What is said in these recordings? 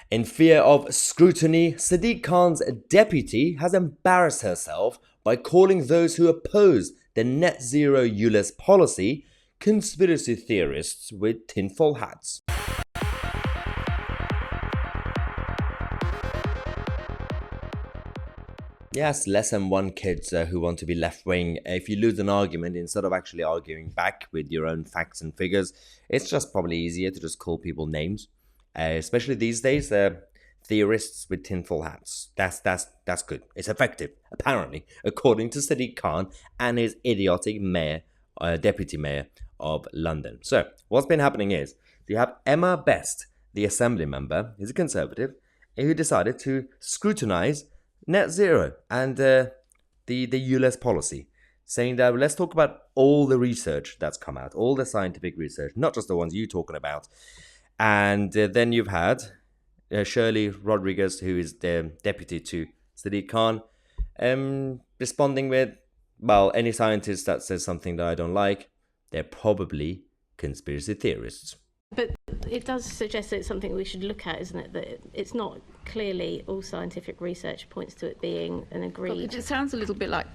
In fear of scrutiny, Sadiq Khan's deputy has embarrassed herself by calling those who oppose the net zero ULEZ policy conspiracy theorists with tinfoil hats. Yes, less than one kids who want to be left-wing. If you lose an argument, instead of actually arguing back with your own facts and figures, it's just probably easier to just call people names. Especially these days, theorists with tinfoil hats. That's good. It's effective, apparently, according to Sadiq Khan and his idiotic mayor, deputy mayor of London. So, what's been happening is, you have Emma Best, the assembly member, who's a conservative, who decided to scrutinize net zero and the ULEZ policy, saying that let's talk about all the research that's come out, all the scientific research, not just the ones you're talking about. And then you've had Shirley Rodriguez, who is the deputy to Sadiq Khan, responding with, well, any scientist that says something that I don't like, they're probably conspiracy theorists. But it does suggest that it's something we should look at, isn't it? That it's not clearly all scientific research points to it being an agreed. It sounds a little bit like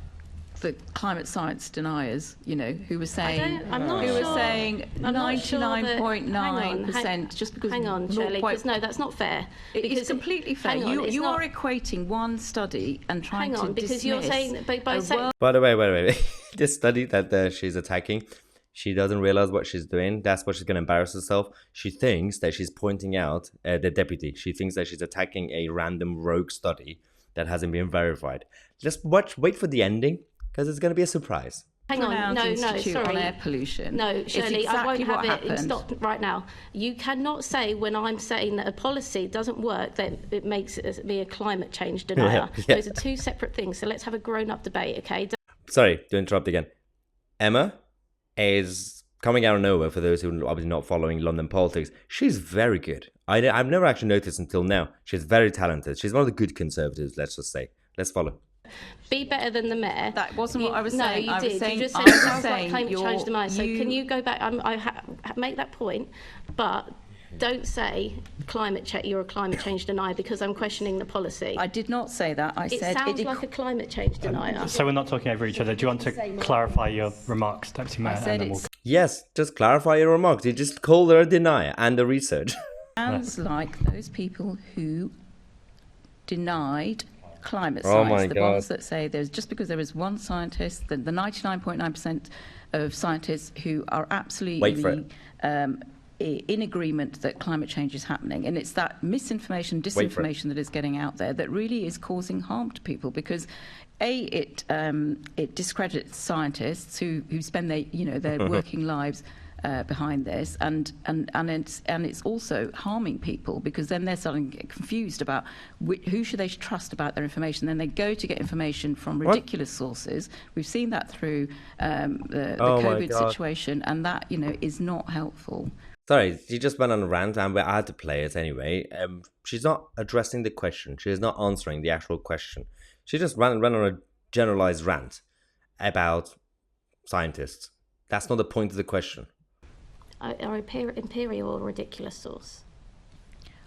the climate science deniers, you know, who were saying, I'm not who sure, were saying 99.9% just because. Hang on, Shirley, because no, that's not fair. It's completely fair. You are equating one study and trying to because dismiss. You're saying by saying. By the way, wait. This study that she's attacking. She doesn't realize what she's doing. That's what she's going to embarrass herself. She thinks that she's pointing out the deputy. She thinks that she's attacking a random rogue study that hasn't been verified. Just wait for the ending, because it's going to be a surprise. Hang on, no, sorry. On air pollution. No, Shirley, exactly I won't have it. Happened. Stop right now. You cannot say when I'm saying that a policy doesn't work, that it makes me a climate change denier. Yeah. Those are two separate things. So let's have a grown-up debate, okay? Sorry to interrupt again. Emma is coming out of nowhere, for those who are obviously not following London politics. She's very good. I've never actually noticed until now. She's very talented. She's one of the good conservatives, let's just say. Let's follow. Be better than the mayor. That wasn't what I was saying. No, you did. Saying, you just said it sounds like climate change denier. So can you go back? Make that point, but don't say you're a climate change denier because I'm questioning the policy. I did not say that. I said it sounds like a climate change denier. So we're not talking over each other. Do you want to clarify your remarks, Deputy Mayor? I said Yes, just clarify your remarks. You just called her a denier and a research. Sounds like those people who denied climate science, ones that say there's just because there is one scientist, the 99.9% of scientists who are absolutely in agreement that climate change is happening, and it's that misinformation, disinformation that is getting out there that really is causing harm to people, because it discredits scientists who spend their working lives behind this, and it's also harming people, because then they're starting to get confused about who should they trust about their information. Then they go to get information from ridiculous sources. We've seen that through the COVID situation, and that is not helpful. Sorry, she just went on a rant, and I had to play it anyway. She's not addressing the question. She is not answering the actual question. She just ran on a generalized rant about scientists. That's not the point of the question. Are imperial or ridiculous source?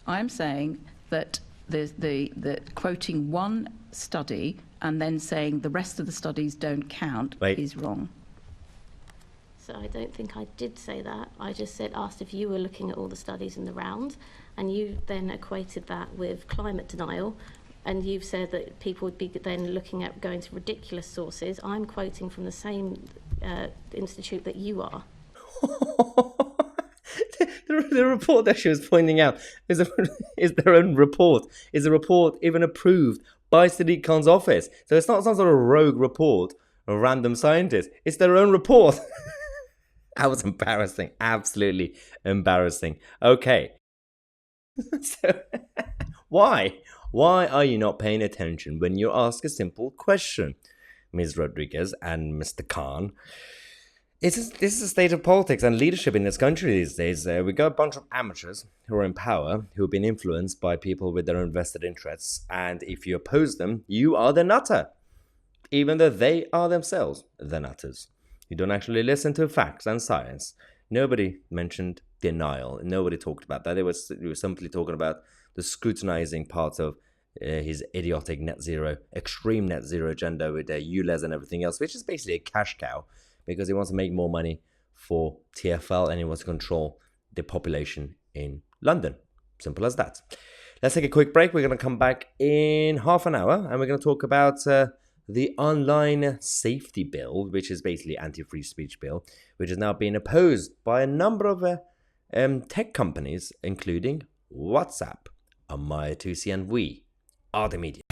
I'm saying that the quoting one study and then saying the rest of the studies don't count is wrong. So I don't think I did say that. I just asked if you were looking at all the studies in the round, and you then equated that with climate denial, and you've said that people would be then looking at going to ridiculous sources. I'm quoting from the same institute that you are. The report that she was pointing out is their own report. Is a report even approved by Sadiq Khan's office? So it's not some sort of rogue report of random scientists. It's their own report. That was embarrassing. Absolutely embarrassing. Okay. So, why are you not paying attention when you ask a simple question, Ms. Rodriguez and Mr. Khan? This is the state of politics and leadership in this country these days. We got a bunch of amateurs who are in power, who have been influenced by people with their own vested interests. And if you oppose them, you are the nutter, even though they are themselves the nutters. You don't actually listen to facts and science. Nobody mentioned denial. Nobody talked about that. They were simply talking about the scrutinizing part of his idiotic extreme net zero agenda with the ULEZ and everything else, which is basically a cash cow because he wants to make more money for TfL and he wants to control the population in London. Simple as that. Let's take a quick break. We're going to come back in half an hour and we're going to talk about the online safety bill, which is basically anti-free speech bill, which is now being opposed by a number of tech companies, including WhatsApp, Mahyar, Tousi, and we are the media.